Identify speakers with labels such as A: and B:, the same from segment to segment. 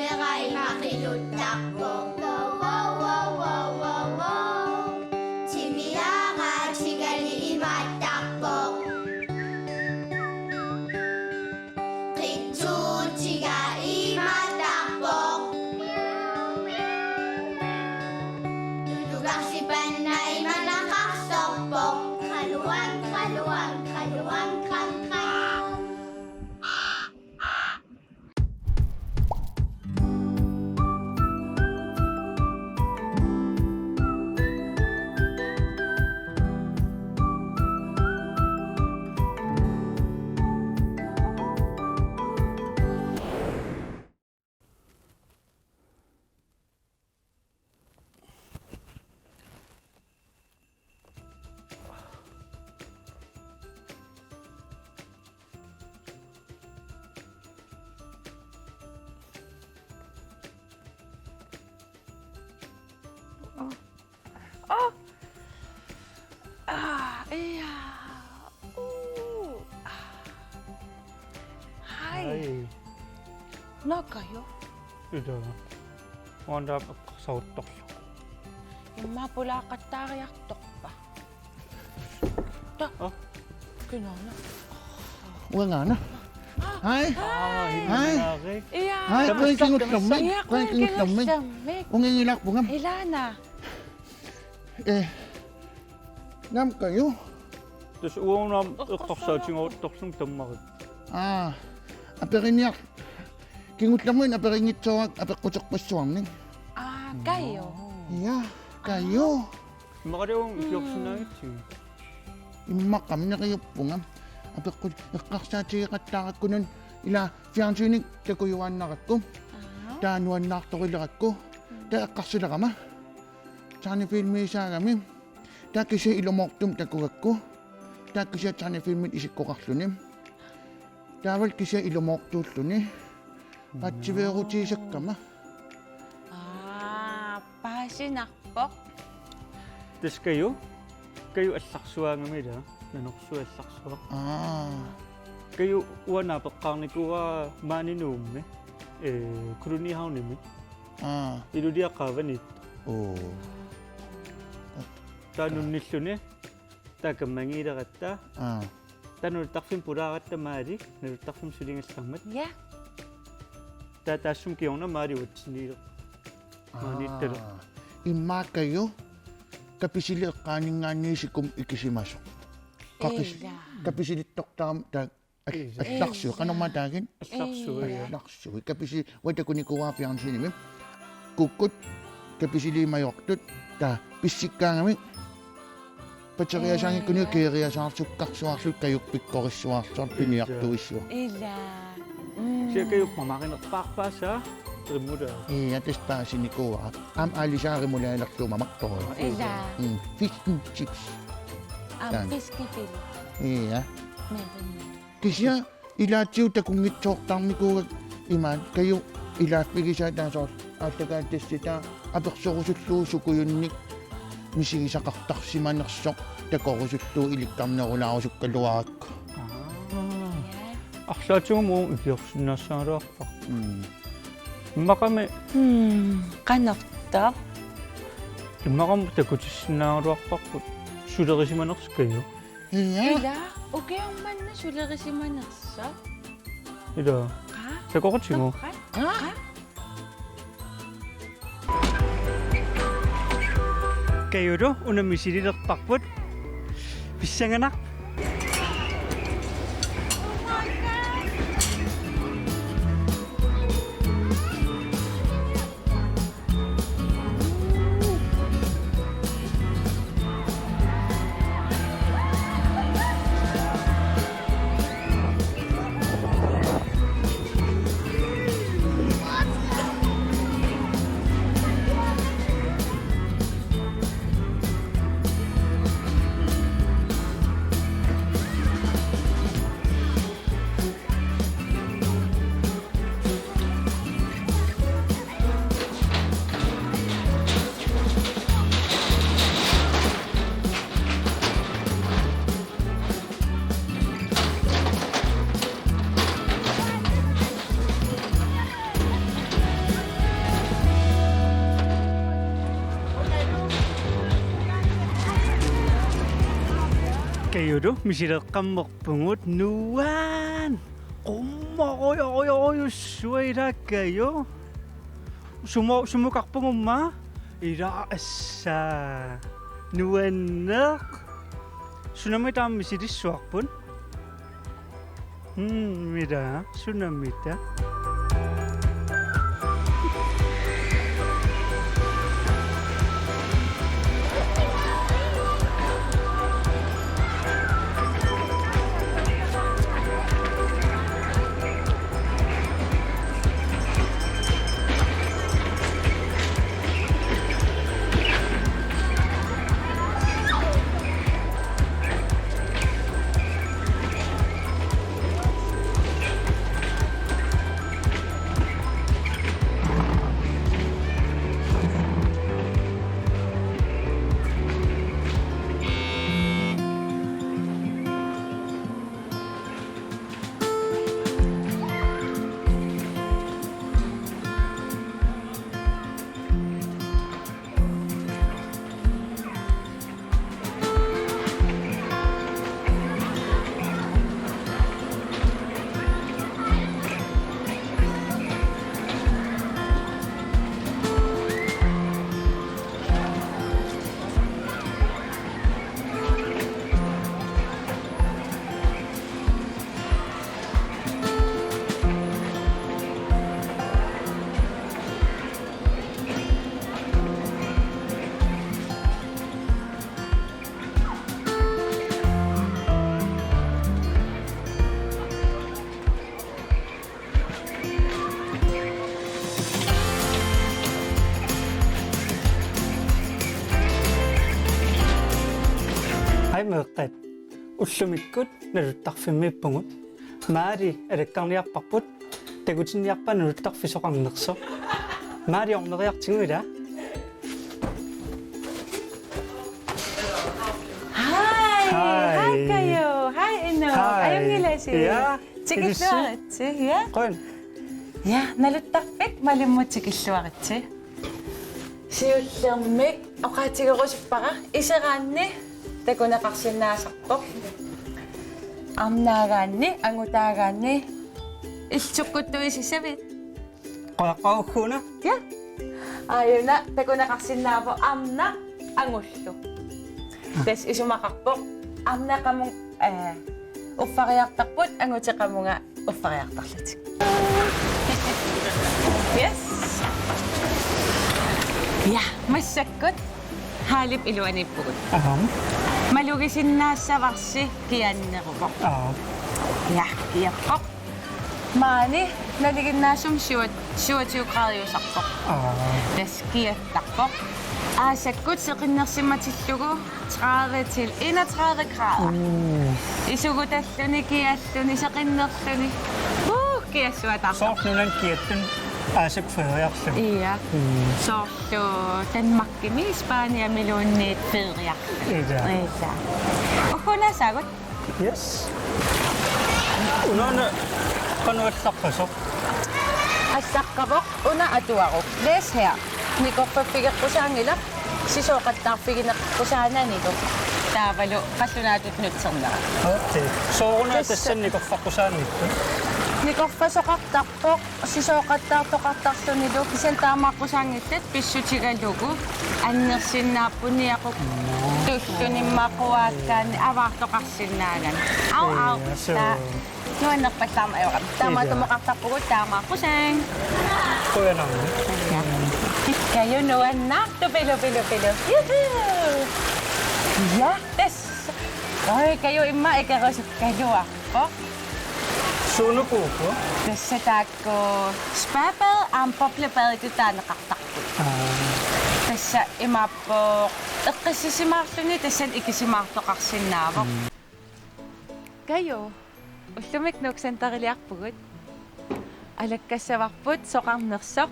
A: Meray makilutakbo. Wow, wow, wow, wow, wow, wow. Chimiyaga, chigali imatakbo. Kitsu, chiga imatakbo. Dudugak si Panay malakaksokbo. Kaluwag, kaluwag, kaluwag, kakak.
B: Hi.
C: Na kayo?
B: Ida. Wanda sautok.
C: Mapula katariak tok pa. Ta.
B: Oh.
C: Kinana.
D: Wala na. Hi. Hi.
C: Iya.
D: Hi, kung kinutlamig. Kung kinutlamig. Kung ingilak po nga.
C: Ilana.
D: Nam kayo.
B: Dus uong nam taksa tingo taksum tamag.
D: Aperinyak. Kinutlamin, aperingit sawag, apekutok pa suwang ning.
C: Kayo.
D: Iya, kayo.
B: Makadeong ikyoksunangit si.
D: Imak kami na kayo po nga. Apekut, kaksachi katakat ko nun. Ila, fiancé ni kakuyuan na kat ko. Tanuan na ako kilakat ko. Ta kasila ka ma. Tsani filmi siya kami. Ta kasi ilomoktum takukat ko. Ta kasi tsani filmin isik ko kaklunim. Tawal kasi ilomoktum ni. Patsibero tisak ka ma.
C: Pasinakpok.
B: Dus kayo asakswa nga mida. Nanokso asakswa. Kayo wana pakang kuwa maninum krunihaw ni mi. Idu dia kavanit. Tanun niso ne. Tagamangira kata. Tanun takfim pura kata mari. Tanun takfim suling selamat.
C: Yeah.
B: Tatasum kiyong na mari watsini. Manitero.
D: Ima kayo. Kapisili kaning nga nisikum ikisimasok. Kapisili toktam tag aslaksyo. Kanong matagin?
B: Asakswa.
D: Aslaksyo. Kapisili wala ko ni kuwa fiancé ni mi. Kukut. Kapisili mayoktut. Ta pisik ka nga mi. Patsariya siyang ikuni kiriya siyang sukak suwasut kayo pikoris suwasut piniyak tuwisyo.
C: Ila.
B: Siya kayo pamakin at pakpa sa remuda.
D: Ates pa si Nikoa. Ali siya remula lakto mamakto.
C: Ila.
D: Fish and chips.
C: Fiskipil.
D: Iya.
C: Meron.
D: Kisya ilatsiw ta kung ngitsok tang Nikoa iman kayo ilapigi siya ta sos at tagates kita apakso ko sutluso ko yun ni misigi sa kaktak si manaksok ta ko sutlu ilikam na wala ko sukaluwak.
B: Aksa tiyo mo ikyoksun na sa rapak. Makame.
C: Kanoktok.
B: Makam takutis na rapak. Sudah kasi manaks kayo.
D: Iya.
C: Ila. Okay ang man na sula kasi manaksa.
B: Ida. Takokotsi mo. Kayo do, una misiri dak pakpot. Bisa nganak. Kajuru, misileqqammerpungut nuan. Qummoquyoriorussuira Kaju. Sumukarpungumma ila assa. Nuanneq. Sunamitaammi sitissuarpun. Mira, sunamita. Meeqqanut ullumikut naluttarfimmiippungut Maali alakkarniarparput tagutinniarpa naluttarfisoqarnerso Maali orneriartiguila
C: Hi Kaju. Hi Inuk. Ayungilasi.
B: Ja.
C: Tikilluaritsi. Ja.
B: Qun.
C: Ja, naluttarpik malimmutikilluaritsi. Siullermik oqaatigerusuppaqa iseraanni takunaqarsinnaasarpoq. Arnaagaanni angutaagaanni иллуккуттуисисавит.
B: Qoaqqaugguna.
C: Ja. Ayuna takunaqarsinnaapo arna angullu. Des isumaqarpoq arnaqamung uffariartarput angutiqamunga uffariartarlatik. Yes. Ja, massakkut haalip iluanippugut. Malugisinnaassavarsi kiannerupoq. Ja, kiappoq. Maani naliginnaasum 27 graadiusarpoq. Des kiattarpoq. Aasakkut seqinnersimmatillugu 30 til 31 grader. Isugutalluni kialluni seqinnerluni. Kiassuatar.
B: Soornunan kiattun aasak feriarlu.
C: Ja. Soorlu Danmarkimi Spania milunniit feriarlu. Ja. Ukuna sagut.
B: Yes. Unana qanuallaqqasuq.
C: Assaqqapoq una atuaruq. Les her. Nikorpaffigerqusaangilaq sisooqattaarfigineqqusaananilu. Taavalu qallunaatut nutsernera.
B: Okay. Sooruna tassannikorfaqqusaannikku.
C: Nikorfasoqartarpoq sisooqattaartoqartarlunilu kisaltaamaaqqusaangittat pissutigalugu annersinnaappunniaquk tullunimmaquaakkaani avaartoqarsinnaagan. Au. Nuannerpallaarma ayoqam. Taamaatumoqartarpugut taamaaqqusaang.
B: Qoyanarmi.
C: Kaju nuannaartu pilu. Ja, des. Oi, kaju imma ikerusuk kajuarpoq.
B: Suunupuupu.
C: Tässä taakko spabel aan poplebelgu taaneqartarput. Tässä imappoq eqqissisimaarluni tassan ikisimaartoqarsinnaavoq. Kaju ullumik nuuksantariliarpugut alakkassavарпут soqarnersoq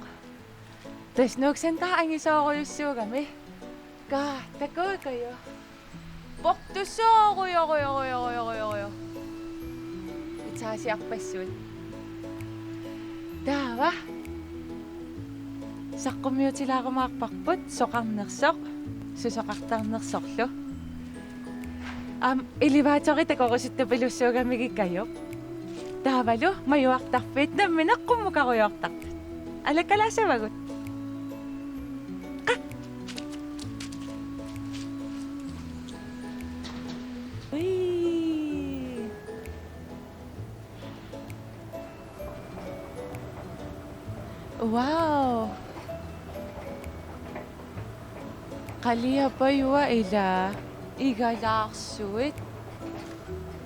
C: tas nuuksantara angisoorulussuugami takui kaju portusooruyoruyoruyoruyoruyo itaasiarpassuut taava saqqummiutilaarumaarparput soqarnersoq susoqartarnersorlu Elevatori takorusittapilussuugamigi kayo. Taavalu majuartarpiit nammineqqummukaruyortart. Alakalaasavagut. Wow. Qaliapayua ila igalaarsuit.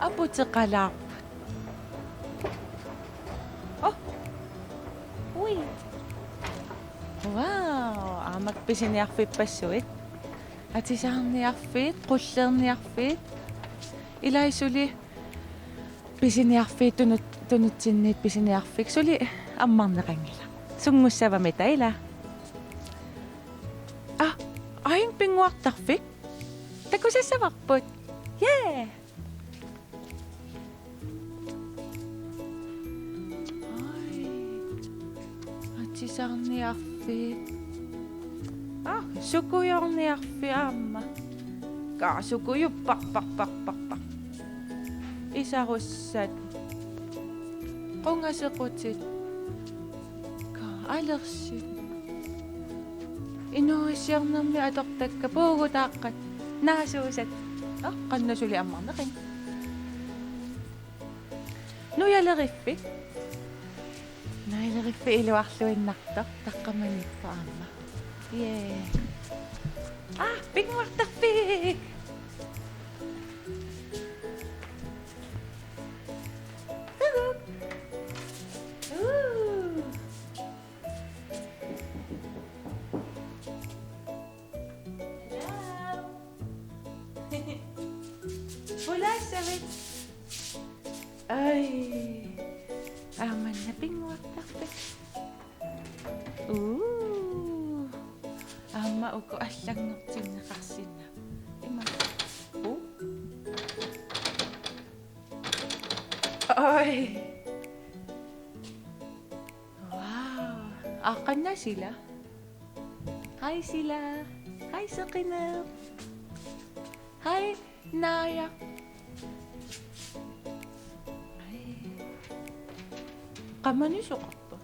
C: Aputeqalaarp. Oh. Ui. Wow. Amakpisiniarfipassuit. Atisarniarfiit, qullerniarfiit. Ilaisuli pisiniarfiit tunutsinniit pisiniarfik suli ammarneqangila. Sungussavami taila. Aing pinguartarfik. Takusassavarput. Yeah. Ai. Atisarniarfiit. Sukujorniarfi amma. Kaasukuju pak. Isarussat. Qungasequtit. Alersit. Inuusiarnermi atortakka puugutaaqqat. Naasuusat. Qannasuli ammarneqin. Nuyaleriffi. Nuyaleriffi iluarluinnartoq taqqamanippa amma. Yeah. Pinguartarpik. Ay, aman na pinguartarpik. Ama uko allangertinneqarsinna. Ima. Ay. Wow. Aqanna sila. Hi sila. Hi Saqina. Hi Naya. Qamani suqartu.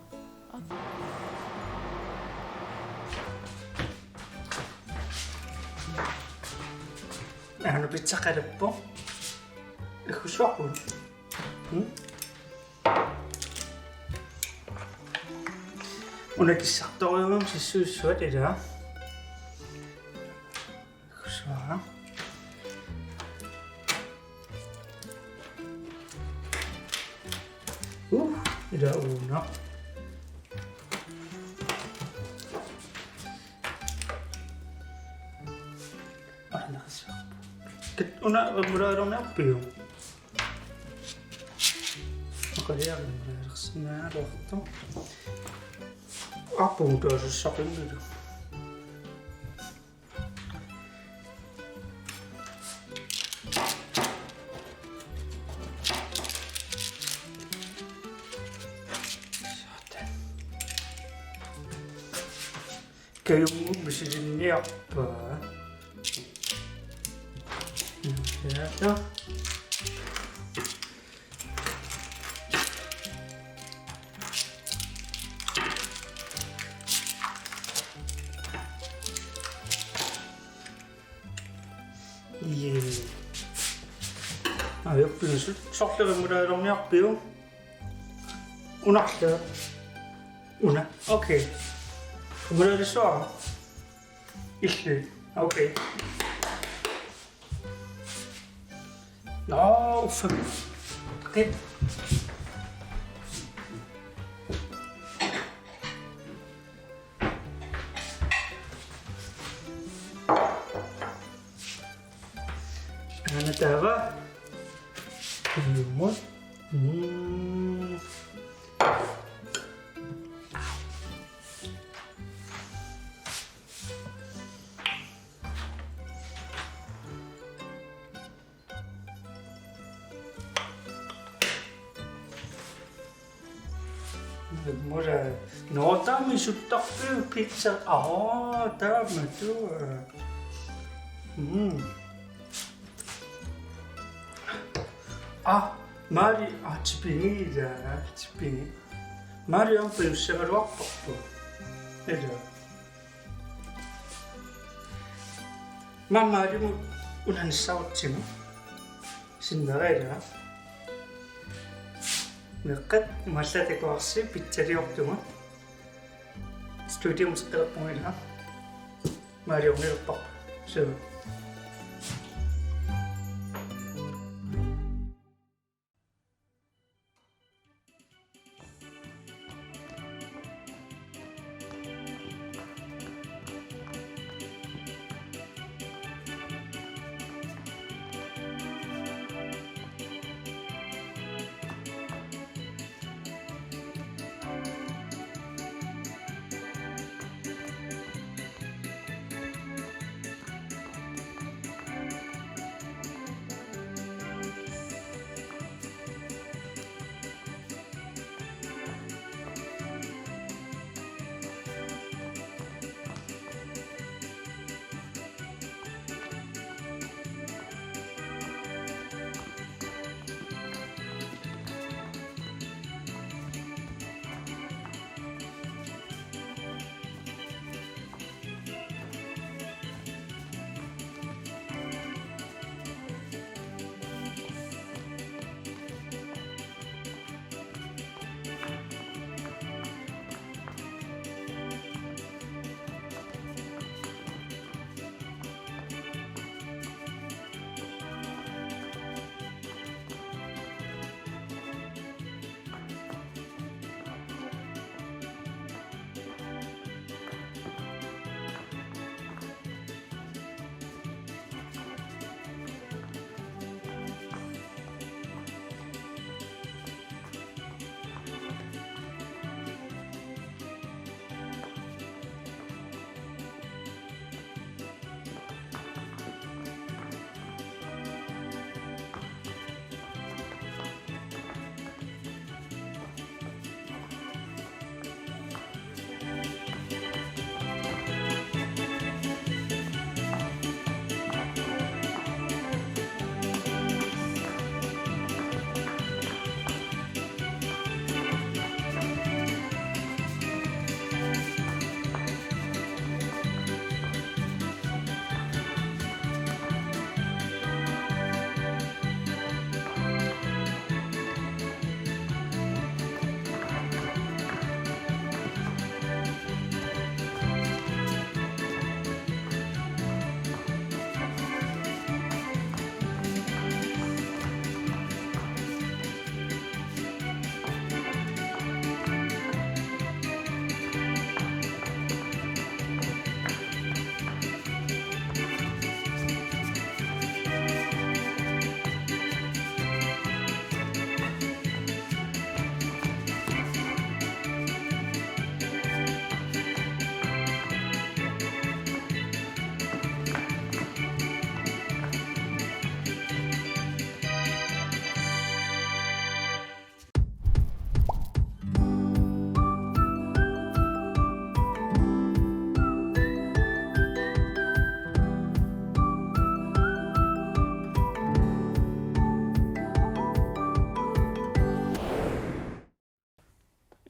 B: Anu pitsaqalappo. Ikhusuaqun. Unakissartoriumam sissuussuat ila. Ikhusuaqa. Ila una. Una murarorniarpiu. Qaliaqimmeraqsinaaloqtu. Apuutuasussaqinnilu. Kaju bisilinniarpa. Siapa? Iya. Ayo prinsip sok dari muda orangnya piu. Una. Oke. Kemudian ada soal. Oke. Oh, oke. Ano tawa? Lumot. 뭐라 너 땀이 쑥떡 피자 땀은 또
E: Maali tipingi. Maali on pelussagaluartorpu. Ela. Maali mu unanissautimu. Sinnereela. Meeqqat maallatakuarsi pitsaliortuma. Studium sqerpunila. Maali unilparpa. So.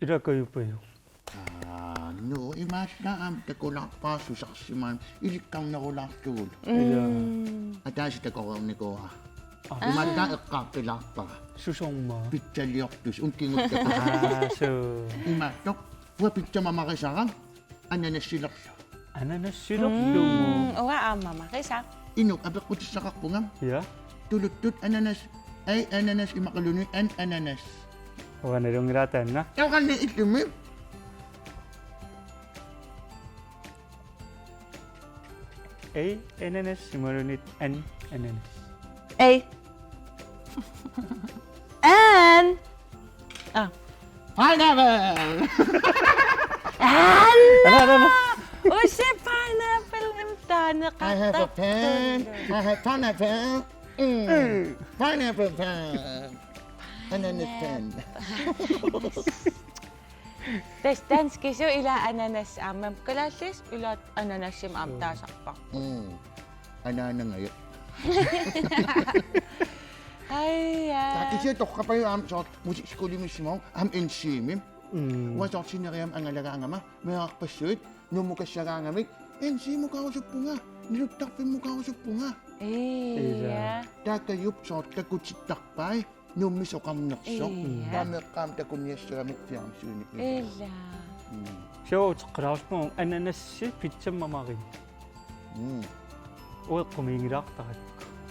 B: Irakayo pa yun.
D: No, imaslaan takulakpa susaksiman ilikang nakulaktul. Atasi takokorniko ha. Imata ikkakilakpa.
B: Susongma.
D: Pitsaliortus untingut ka.
B: So.
D: Imatok, wa pitsa mamakisarang. Ananas silakso.
B: Ananas silakso mo.
C: Uwa, mama. Kaysa?
D: Inuk, abak ko sa kakpungam.
B: Yeah?
D: Tulutut ananas. Ay ananas imakalunod and ananas.
B: Huwag na yung iratan na.
D: Yung kanya itumim.
B: A, ananas, simarunit, N, ananas.
C: A. N.
D: Pineapple!
B: Ano?
C: O si pineapple imta.
D: I have a pen. I have pineapple. Pineapple pen. Ananas pen.
C: Dance kiso ila ananas amam kalasis ila ananas sim amta sakpak.
D: Anana ngayon.
C: Aia.
D: Kasi tokkapayo am sort musikskuli mismo am enzymim. Wasort sinariam angalaga ma meaqpassuit numukassarangamik enzym kausuppunga niluttarpim mukausuppunga.
C: Iya.
D: Takayup sort takutsittarpai nummisoqarnerso tameqqaam takunniassaramik fiarsuunik.
C: Illa.
B: So tqraasmo ananassi pitsamamari. Ueqqumiingiraartarak.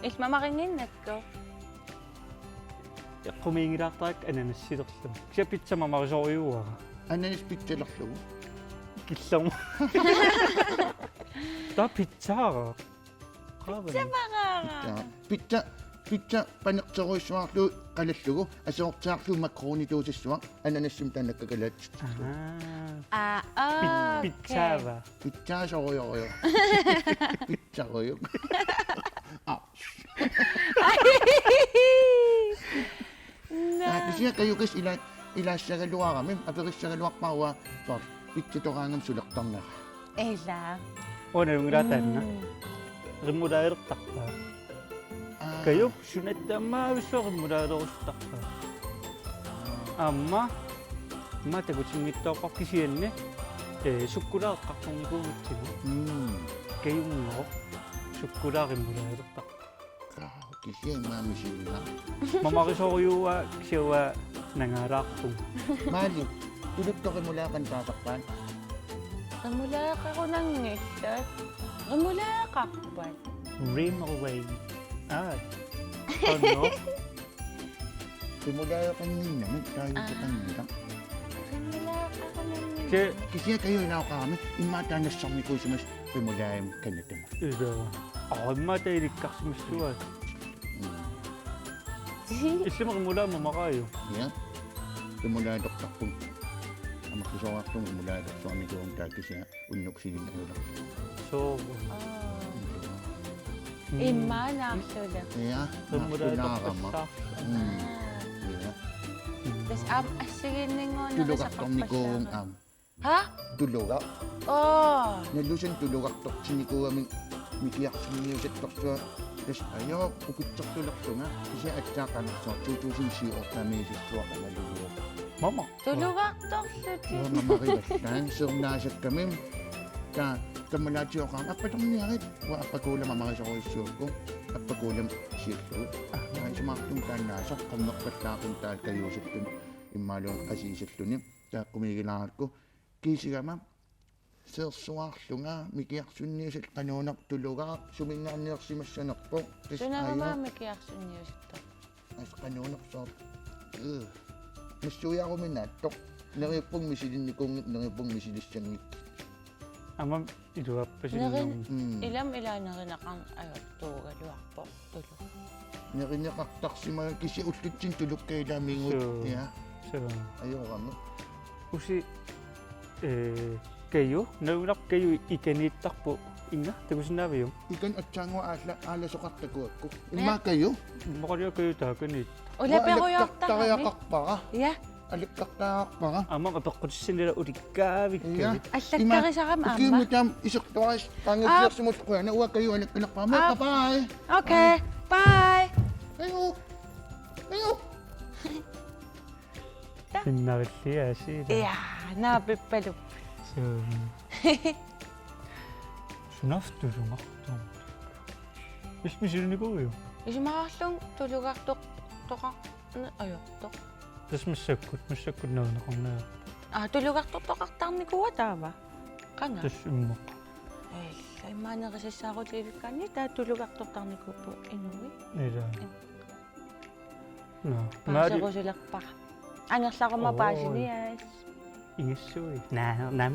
C: Ilmamaringinnakko.
B: Eqqumiingiraartarak ananassilerlu. Kisa pitsamamarisoruuara.
D: Ananas pitsalerlugu.
B: Killermu. Ta pitsaara.
C: Pitsamara.
D: Pitsa paneqteruissuarlu qalallugu asoortaarlu makronituusissuaq ananassim tanakkakalaat.
B: Pitsaava.
D: Pitsaasorioryo. Pitsaroyuk. Kisia kayukis ilaassagaluaramim aperissagaluarpaua sort pitsitoraangam sulertarnera.
C: Illa.
B: Onalungiraataanna. Rimulaaertarpaa. Kayup sunattamaavissuaq rimulaalerustarpaa. Amma takutsingittoqorkisianne sukkulaaqartornikuumitsigu. Kayunngoro sukkulaarimmulaalertarpaa.
D: Kisia maamisilla.
B: Mamarisoruua kisiua nangaalaarpung.
D: Maali tuluttoqimulaakan taasarpaan.
C: Rimulaaqarunanngillat. Rimulaaqarpat.
B: Rimaway. Ano?
D: Rimulaakanninnamin tayo sa kanila.
C: Rimulaaqarunanngillat.
D: Kisia kayo inaaqaami immaataanassarniku simas rimulaayam kanatama.
B: Ida. Aqammaatailikkarsimissuat. Issimaqimulaa mamaqaayo.
D: Ya. Rimulaadortarpum. Amakkisoorartum rimulaadorsuarnikuum taakisia Inuk siginngitsunik.
B: So.
C: Imanaaqsulaq.
D: Ya.
B: Rimulaatortarsaa.
D: Ya.
C: Tas assigiinngitsunik.
D: Tuluqartornikuum am.
C: Ha?
D: Tuluqa.
C: Oh.
D: Nalusan tuluqartortinikuumin mikiarsumiusattorsua. Tas ayo ukitsortulersunga kisia atsaaqanersuar 2007
B: Mama.
C: Tuluqartorlut.
D: mamarivallaan sernaasakkamim tamalaatioqaam appatorniarit wa appakuulam amarisoruissuukku appakuulam siallugu sumaartum taannaasoq qammeqqallaaqum taalkayuusittun immaluun qasiisalluni taaqqumigilaarikku kiisigama seersuarlunga mikiarsunniusat qanuunaq tulugaa sumingaanniorsimassanerpo
C: Sunamamaamikiarsunniusittor.
D: as qanuunaqsoor missuuyaruminaattoq nerippung misilinnikungit nerippung misilissanngit
B: Ama iluappasinung.
C: Ilam ilaanarinaqang tuugaluarpo tulu.
D: nerineqartarsimaa kisi ullutsin tulukkailamingut ya
B: So.
D: ayoqamu
B: Usi kayo naunaq kayo ikaniittarpu inga takusinaavium.
D: ikan atsaangua aalasoqartakuakku imma kayo
B: Maqalia kayo taakaniit.
C: Ulaperuyortaqami. Ya.
D: aliqqartaaqpara
B: Ama apeqqutsinila ulikkaavik.
D: ya
C: Allakkarisaqam amma.
D: kimutam isertuaris qaangutiersimulquana uwa kayo alakkalaqpama bye
C: Okay. Bye.
D: ayo
B: Pinnarillia siida.
C: Ja, naapippalup.
B: So. Sunaftulungartum. Ismisilnikuuju.
C: Ismaarlung tulugartoq toqa ajortoq.
B: Tasmissakkut naunaqarnaa.
C: Tulugartoq toqartarnikuwa taava. Qanga.
B: Tas immaq.
C: Imaanerisissaaruliivikkaani taa tulugartortarnikuuppu inui.
B: Ila. No.
C: Paaserusulerpara. Anerlaruma paasinias.
B: Ingissui. Naa.
C: Na.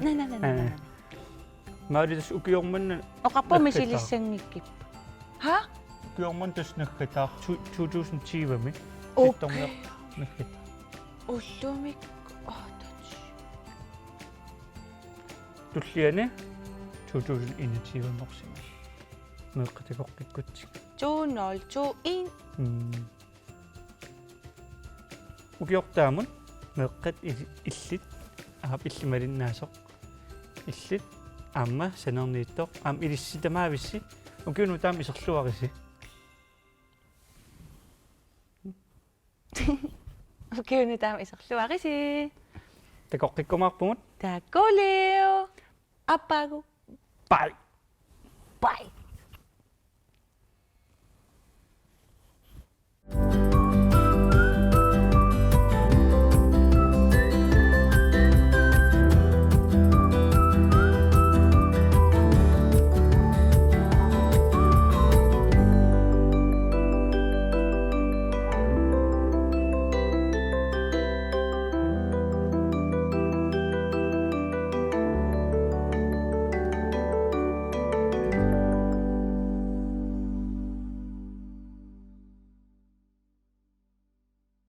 B: Maali tas ukiormanna.
C: Oqarpu misilissangikkip. Ha?
B: Ukiorman tas nakkataar 2020-mi.
C: Okay.
B: Sittormiuaqqat nakkata.
C: Ullumik ootach.
B: Tulliane 2021-morsimas. Meeqqatigalugu.
C: 2021.
B: Ukiortaamun meeqqat illit illimalinnaasоq illit aamma sanerniittoq aam ilissitamaavisi ukiunu taam iserluarisi
C: kiunutaam isorluarisi.
B: Takoqqikkumaarpungut.
C: Takoleo. Appagu.
B: Bye.
C: Bye.